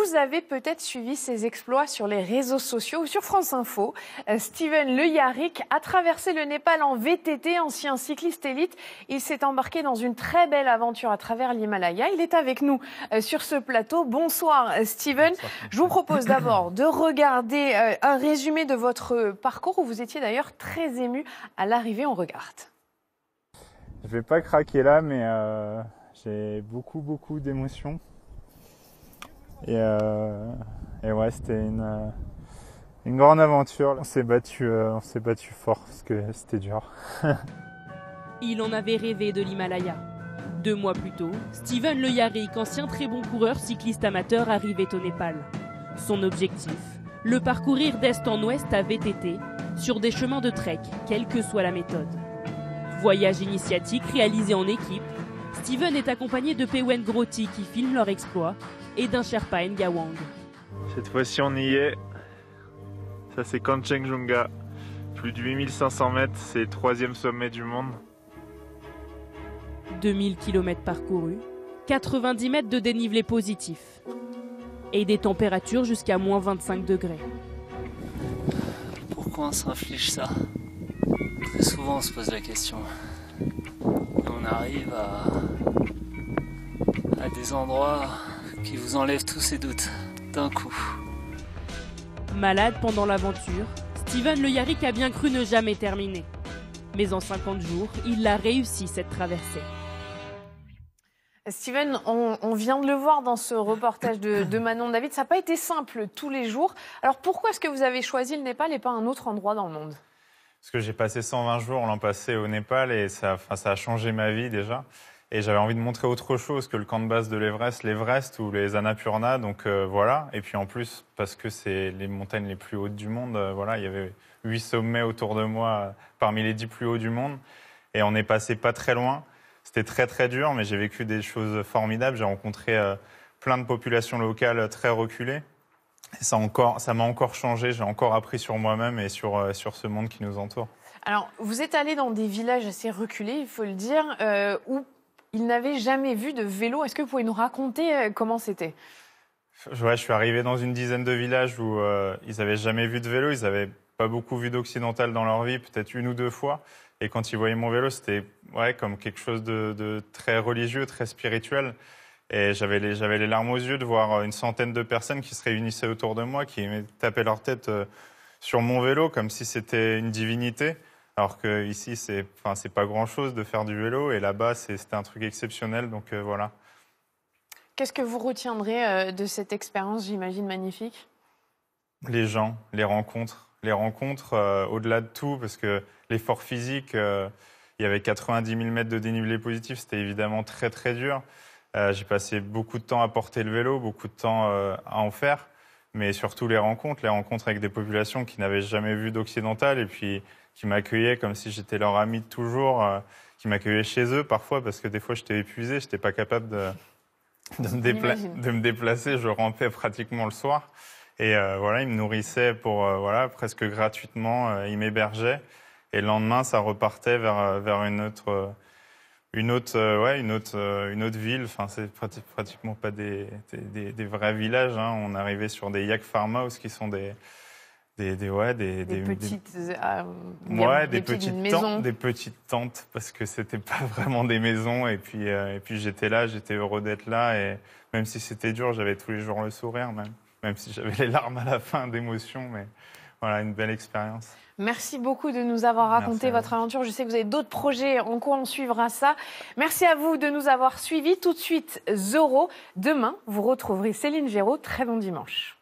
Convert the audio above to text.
Vous avez peut-être suivi ses exploits sur les réseaux sociaux ou sur France Info. Steven Le Yarrick a traversé le Népal en VTT, ancien cycliste élite. Il s'est embarqué dans une très belle aventure à travers l'Himalaya. Il est avec nous sur ce plateau. Bonsoir Steven. Bonsoir. Je vous propose d'abord de regarder un résumé de votre parcours où vous étiez d'ailleurs très ému à l'arrivée. On regarde. Je vais pas craquer là, mais j'ai beaucoup d'émotions. Et ouais, c'était une grande aventure. On s'est battu fort parce que c'était dur. Il en avait rêvé de l'Himalaya. 2 mois plus tôt, Steven Le Yarrick, ancien très bon coureur cycliste amateur, arrivait au Népal. Son objectif, le parcourir d'est en ouest à VTT, sur des chemins de trek, quelle que soit la méthode. Voyage initiatique réalisé en équipe, Steven est accompagné de Pewen Groti qui filme leur exploit et d'un Sherpa Ngawang. Cette fois-ci on y est. Ça c'est Kanchenjunga. Plus de 8500 mètres, c'est le 3e sommet du monde. 2000 km parcourus, 90 mètres de dénivelé positif et des températures jusqu'à moins 25 degrés. Pourquoi on s'inflige ça? Très souvent on se pose la question. On arrive à des endroits qui vous enlèvent tous ces doutes d'un coup. Malade pendant l'aventure, Steven Le Yarrick a bien cru ne jamais terminer. Mais en 50 jours, il a réussi cette traversée. Steven, on vient de le voir dans ce reportage de Manon David, ça n'a pas été simple tous les jours. Alors pourquoi est-ce que vous avez choisi le Népal et pas un autre endroit dans le monde? Parce que j'ai passé 120 jours l'an passé au Népal et ça a changé ma vie déjà. Et j'avais envie de montrer autre chose que le camp de base de l'Everest ou les Annapurna. Donc voilà. Et puis en plus, parce que c'est les montagnes les plus hautes du monde, voilà, il y avait 8 sommets autour de moi parmi les 10 plus hauts du monde. Et on est passé pas très loin. C'était très dur, mais j'ai vécu des choses formidables. J'ai rencontré plein de populations locales très reculées. Et ça m'a encore changé, j'ai encore appris sur moi-même et sur ce monde qui nous entoure. Alors, vous êtes allé dans des villages assez reculés, il faut le dire, où ils n'avaient jamais vu de vélo. Est-ce que vous pouvez nous raconter comment c'était? Ouais, je suis arrivé dans une dizaine de villages où ils n'avaient jamais vu de vélo, ils n'avaient pas beaucoup vu d'occidental dans leur vie, peut-être 1 ou 2 fois. Et quand ils voyaient mon vélo, c'était comme quelque chose de très religieux, très spirituel. Et j'avais les larmes aux yeux de voir une centaine de personnes qui se réunissaient autour de moi, qui tapaient leur tête sur mon vélo comme si c'était une divinité. Alors qu'ici, c'est pas grand-chose de faire du vélo. Et là-bas, c'était un truc exceptionnel. Donc voilà. Qu'est-ce que vous retiendrez de cette expérience, j'imagine, magnifique? Les gens, les rencontres. Les rencontres, au-delà de tout, parce que l'effort physique, il y avait 90 000 mètres de dénivelé positif. C'était évidemment très dur. J'ai passé beaucoup de temps à porter le vélo, beaucoup de temps à en faire, mais surtout les rencontres avec des populations qui n'avaient jamais vu d'occidental et puis qui m'accueillaient comme si j'étais leur ami de toujours, qui m'accueillaient chez eux parfois parce que des fois j'étais épuisé, j'étais pas capable de me déplacer, je rampais pratiquement le soir et voilà, ils me nourrissaient presque gratuitement, ils m'hébergeaient et le lendemain ça repartait vers une autre ville. Enfin, c'est pratiquement pas des vrais villages. Hein. On arrivait sur des yak farmhouse qui sont des petites tentes parce que c'était pas vraiment des maisons. Et puis j'étais heureux d'être là. Et même si c'était dur, j'avais tous les jours le sourire, même si j'avais les larmes à la fin d'émotion. Mais voilà, une belle expérience. Merci beaucoup de nous avoir raconté votre aventure. Je sais que vous avez d'autres projets en cours, on suivra ça. Merci à vous de nous avoir suivis. Tout de suite, Zorro. Demain, vous retrouverez Céline Géraud. Très bon dimanche.